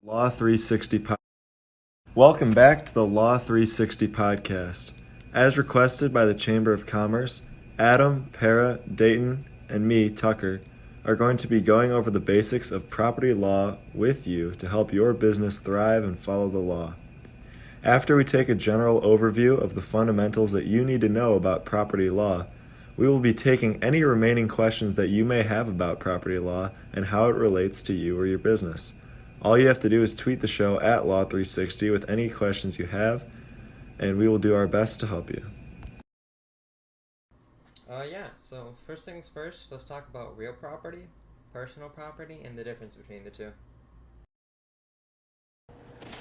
Law 360 Welcome back to the Law 360 podcast. As requested by the Chamber of Commerce, Adam, Para, Dayton, and me, Tucker, are going to be going over the basics of property law with you to help your business thrive and follow the law. After we take a general overview of the fundamentals that you need to know about property law, we will be taking any remaining questions that you may have about property law and how it relates to you or your business. All you have to do is tweet the show at Law360 with any questions you have, and we will do our best to help you. So first things first, let's talk about real property, personal property, and the difference between the two.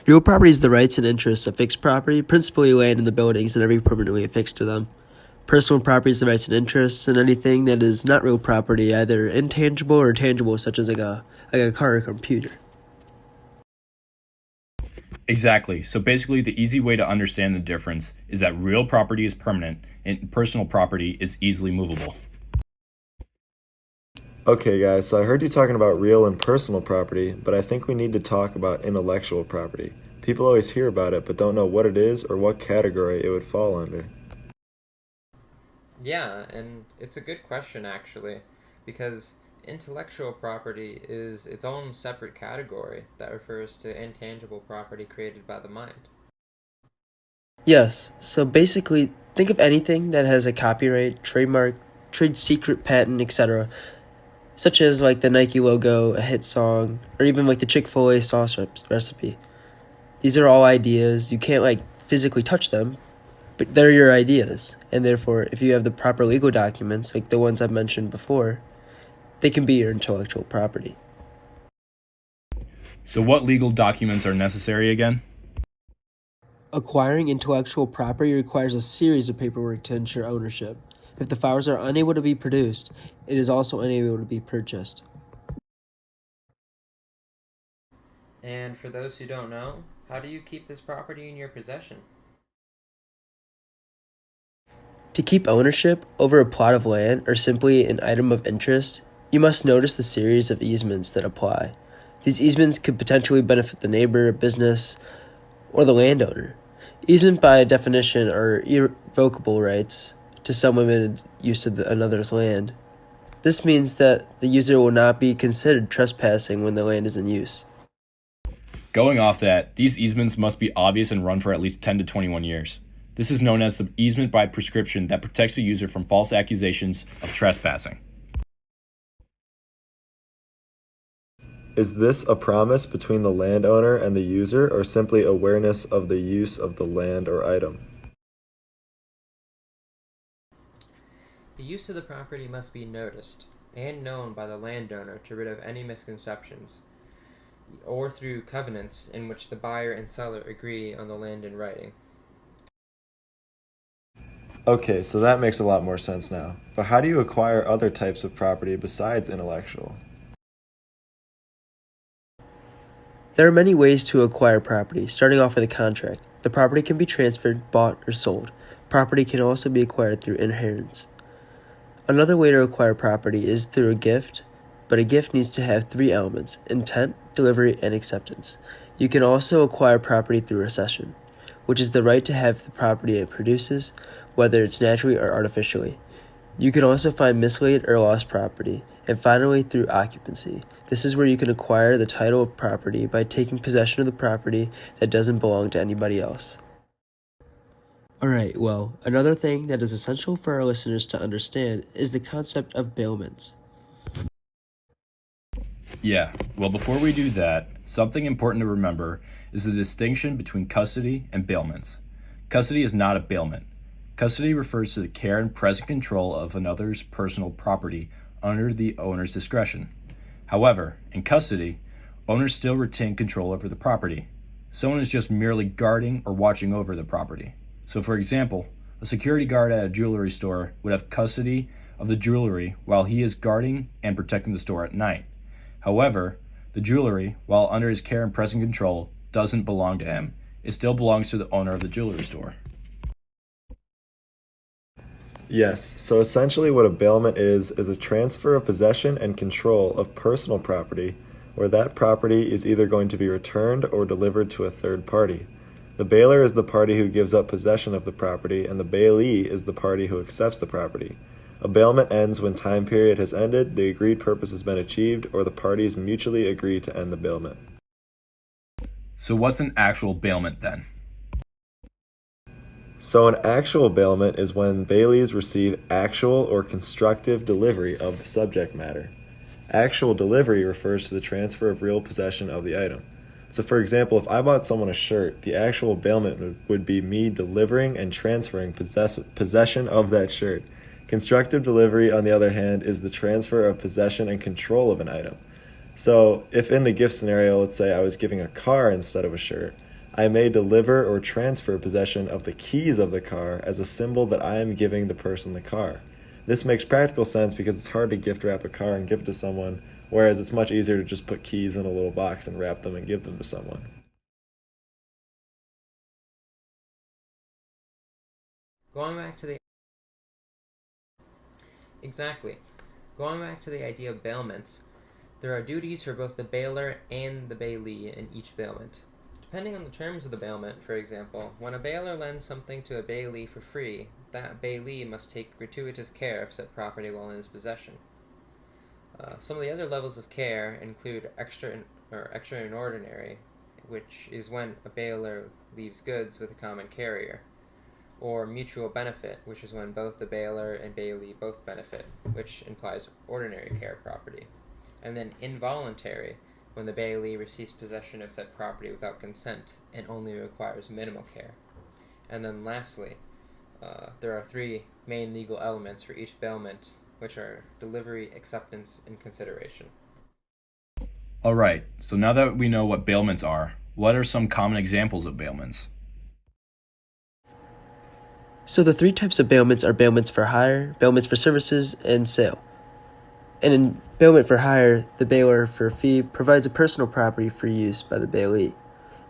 Real property is the rights and interests of fixed property, principally land and the buildings and everything permanently affixed to them. Personal property is the rights and interests in anything that is not real property, either intangible or tangible, such as like a car or computer. Exactly. So basically, the easy way to understand the difference is that real property is permanent and personal property is easily movable. Okay guys, so I heard you talking about real and personal property, but I think we need to talk about intellectual property. People always hear about it, but don't know what it is or what category it would fall under. Yeah, and it's a good question actually, because intellectual property is its own separate category that refers to intangible property created by the mind. Yes, so basically, think of anything that has a copyright, trademark, trade secret, patent, etc., such as like the Nike logo, a hit song, or even like the Chick-fil-A sauce recipe. These are all ideas. You can't like physically touch them, but they're your ideas. And therefore, if you have the proper legal documents, like the ones I've mentioned before, they can be your intellectual property. So what legal documents are necessary again? Acquiring intellectual property requires a series of paperwork to ensure ownership. If the files are unable to be produced, it is also unable to be purchased. And for those who don't know, how do you keep this property in your possession? To keep ownership over a plot of land or simply an item of interest, you must notice the series of easements that apply. These easements could potentially benefit the neighbor, business, or the landowner. Easement by definition are irrevocable rights to some limited use of another's land. This means that the user will not be considered trespassing when the land is in use. Going off that, these easements must be obvious and run for at least 10 to 21 years. This is known as the easement by prescription that protects the user from false accusations of trespassing. Is this a promise between the landowner and the user, or simply awareness of the use of the land or item? The use of the property must be noticed and known by the landowner to rid of any misconceptions, or through covenants in which the buyer and seller agree on the land in writing. Okay, so that makes a lot more sense now. But how do you acquire other types of property besides intellectual? There are many ways to acquire property, starting off with a contract. The property can be transferred, bought, or sold. Property can also be acquired through inheritance. Another way to acquire property is through a gift, but a gift needs to have three elements: intent, delivery, and acceptance. You can also acquire property through accession, which is the right to have the property it produces, whether it's naturally or artificially. You can also find mislaid or lost property. And finally, through occupancy. This is where you can acquire the title of property by taking possession of the property that doesn't belong to anybody else. Alright, well, another thing that is essential for our listeners to understand is the concept of bailments. Yeah, well, before we do that, something important to remember is the distinction between custody and bailments. Custody is not a bailment. Custody refers to the care and present control of another's personal property under the owner's discretion. However, in custody, owners still retain control over the property. Someone is just merely guarding or watching over the property. So for example, a security guard at a jewelry store would have custody of the jewelry while he is guarding and protecting the store at night. However, the jewelry, while under his care and present control, doesn't belong to him. It still belongs to the owner of the jewelry store. Yes, so essentially what a bailment is a transfer of possession and control of personal property where that property is either going to be returned or delivered to a third party. The bailer is the party who gives up possession of the property, and the bailee is the party who accepts the property. A bailment ends when time period has ended, the agreed purpose has been achieved, or the parties mutually agree to end the bailment. So what's an actual bailment then? So an actual bailment is when bailees receive actual or constructive delivery of the subject matter. Actual delivery refers to the transfer of real possession of the item. So for example, if I bought someone a shirt, the actual bailment would be me delivering and transferring possession of that shirt. Constructive delivery, on the other hand, is the transfer of possession and control of an item. So if in the gift scenario, let's say I was giving a car instead of a shirt, I may deliver or transfer possession of the keys of the car as a symbol that I am giving the person the car. This makes practical sense because it's hard to gift wrap a car and give it to someone, whereas it's much easier to just put keys in a little box and wrap them and give them to someone. Going back to the idea of bailments, there are duties for both the bailer and the bailee in each bailment. Depending on the terms of the bailment, for example, when a bailer lends something to a bailee for free, that bailee must take gratuitous care of said property while in his possession. Some of the other levels of care include extra and ordinary, which is when a bailer leaves goods with a common carrier, or mutual benefit, which is when both the bailer and bailee both benefit, which implies ordinary care property, and then involuntary, when the bailee receives possession of said property without consent and only requires minimal care. And then lastly, there are three main legal elements for each bailment, which are delivery, acceptance, and consideration. All right, so now that we know what bailments are, what are some common examples of bailments? So the three types of bailments are bailments for hire, bailments for services, and sale. And in bailment for hire, the bailer for a fee provides a personal property for use by the bailee.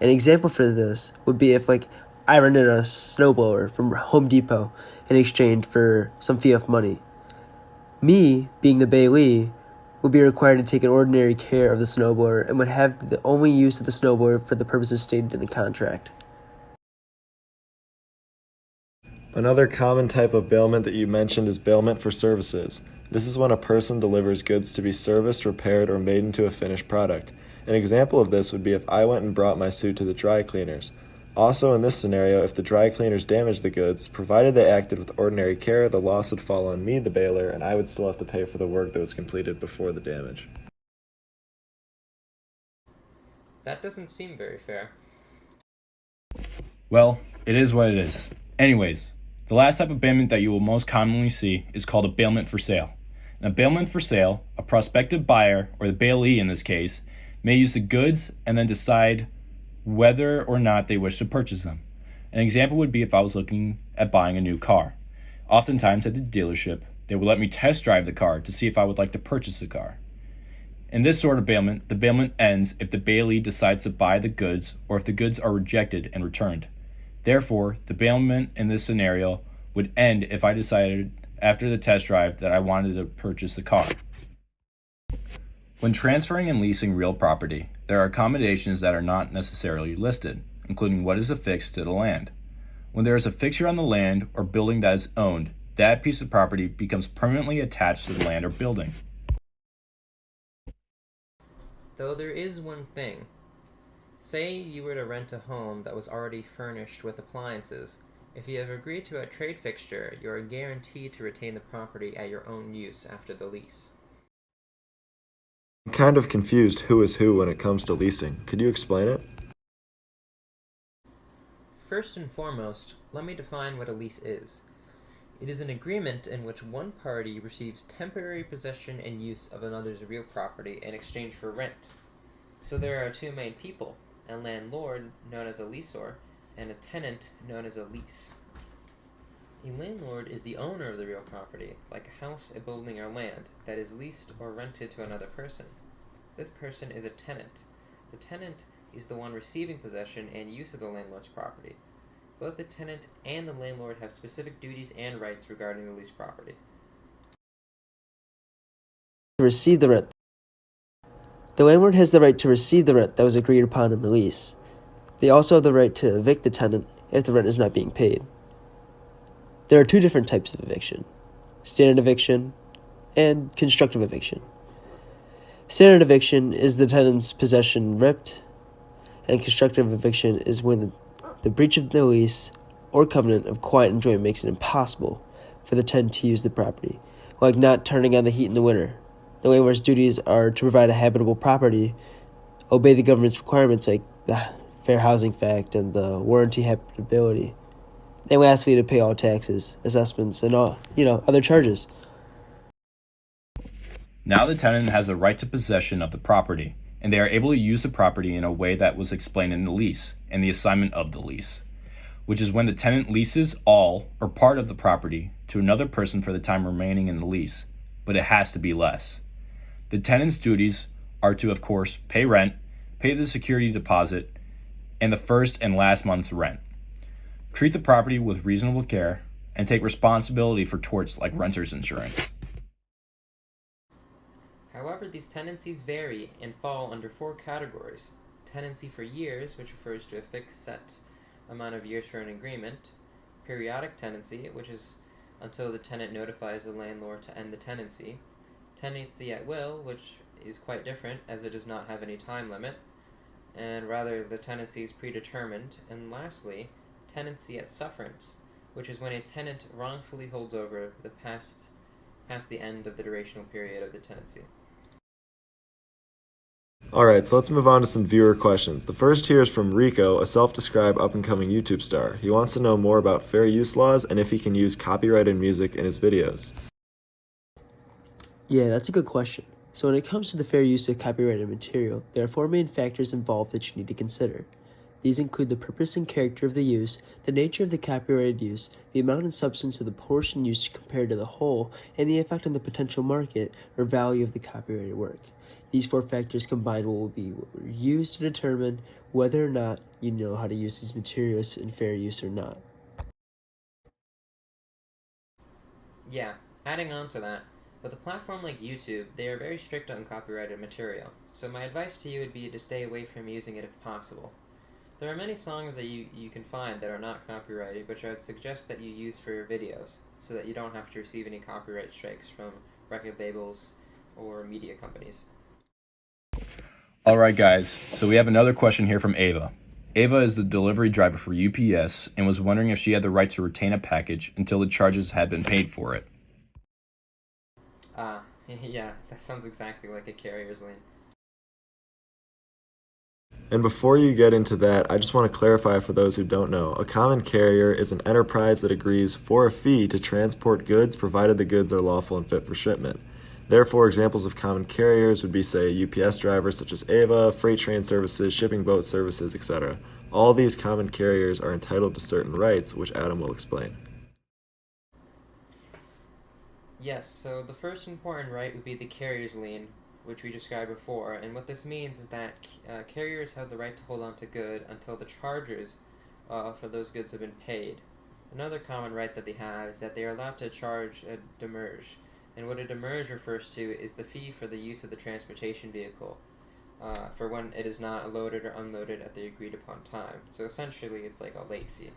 An example for this would be if I rented a snowblower from Home Depot in exchange for some fee of money. Me, being the bailee, would be required to take an ordinary care of the snowblower and would have the only use of the snowblower for the purposes stated in the contract. Another common type of bailment that you mentioned is bailment for services. This is when a person delivers goods to be serviced, repaired, or made into a finished product. An example of this would be if I went and brought my suit to the dry cleaners. Also, in this scenario, if the dry cleaners damaged the goods, provided they acted with ordinary care, the loss would fall on me, the bailer, and I would still have to pay for the work that was completed before the damage. That doesn't seem very fair. Well, it is what it is. Anyways, the last type of bailment that you will most commonly see is called a bailment for sale. In a bailment for sale, a prospective buyer, or the bailee in this case, may use the goods and then decide whether or not they wish to purchase them. An example would be if I was looking at buying a new car. Oftentimes at the dealership, they would let me test drive the car to see if I would like to purchase the car. In this sort of bailment, the bailment ends if the bailee decides to buy the goods or if the goods are rejected and returned. Therefore, the bailment in this scenario would end if I decided after the test drive that I wanted to purchase the car. When transferring and leasing real property, there are accommodations that are not necessarily listed, including what is affixed to the land. When there is a fixture on the land or building that is owned, that piece of property becomes permanently attached to the land or building. Though there is one thing. Say you were to rent a home that was already furnished with appliances. If you have agreed to a trade fixture, you are guaranteed to retain the property at your own use after the lease. I'm kind of confused who is who when it comes to leasing. Could you explain it? First and foremost, let me define what a lease is. It is an agreement in which one party receives temporary possession and use of another's real property in exchange for rent. So there are two main people, a landlord, known as a leaseor, and a tenant, known as a lease. A landlord is the owner of the real property, like a house, a building, or land, that is leased or rented to another person. This person is a tenant. The tenant is the one receiving possession and use of the landlord's property. Both the tenant and the landlord have specific duties and rights regarding the leased property. To receive the rent, The landlord has the right to receive the rent that was agreed upon in the lease. They also have the right to evict the tenant if the rent is not being paid. There are two different types of eviction: standard eviction and constructive eviction. Standard eviction is the tenant's possession ripped, and constructive eviction is when the breach of the lease or covenant of quiet enjoyment makes it impossible for the tenant to use the property, like not turning on the heat in the winter. The landlord's duties are to provide a habitable property, obey the government's requirements like the Fair Housing Act and the warranty habitability, and lastly to pay all taxes, assessments, and all other charges. Now the tenant has the right to possession of the property, and they are able to use the property in a way that was explained in the lease and the assignment of the lease, which is when the tenant leases all or part of the property to another person for the time remaining in the lease, but it has to be less. The tenant's duties are to, of course, pay rent, pay the security deposit, and the first and last month's rent. Treat the property with reasonable care, and take responsibility for torts like renter's insurance. However, these tenancies vary and fall under 4 categories: tenancy for years, which refers to a fixed set amount of years for an agreement; periodic tenancy, which is until the tenant notifies the landlord to end the tenancy; tenancy at will, which is quite different as it does not have any time limit, and rather the tenancy is predetermined; and lastly, tenancy at sufferance, which is when a tenant wrongfully holds over the past the end of the durational period of the tenancy. Alright, so let's move on to some viewer questions. The first here is from Rico, a self-described up-and-coming YouTube star. He wants to know more about fair use laws and if he can use copyrighted music in his videos. Yeah, that's a good question. So when it comes to the fair use of copyrighted material, there are 4 main factors involved that you need to consider. These include the purpose and character of the use, the nature of the copyrighted use, the amount and substance of the portion used compared to the whole, and the effect on the potential market or value of the copyrighted work. These 4 factors combined will be used to determine whether or not you know how to use these materials in fair use or not. Yeah, adding on to that, with a platform like YouTube, they are very strict on copyrighted material, so my advice to you would be to stay away from using it if possible. There are many songs that you can find that are not copyrighted, which I would suggest that you use for your videos, so that you don't have to receive any copyright strikes from record labels or media companies. Alright guys, so we have another question here from Ava. Ava is the delivery driver for UPS and was wondering if she had the right to retain a package until the charges had been paid for it. Yeah, that sounds exactly like a carrier's lien. And before you get into that, I just want to clarify for those who don't know, a common carrier is an enterprise that agrees for a fee to transport goods provided the goods are lawful and fit for shipment. Therefore, examples of common carriers would be, say, UPS drivers such as Ava, freight train services, shipping boat services, etc. All these common carriers are entitled to certain rights, which Adam will explain. Yes, so the first important right would be the carrier's lien, which we described before, and what this means is that carriers have the right to hold on to good until the charges for those goods have been paid. Another common right that they have is that they are allowed to charge a demurrage, and what a demurrage refers to is the fee for the use of the transportation vehicle for when it is not loaded or unloaded at the agreed upon time. So essentially it's like a late fee.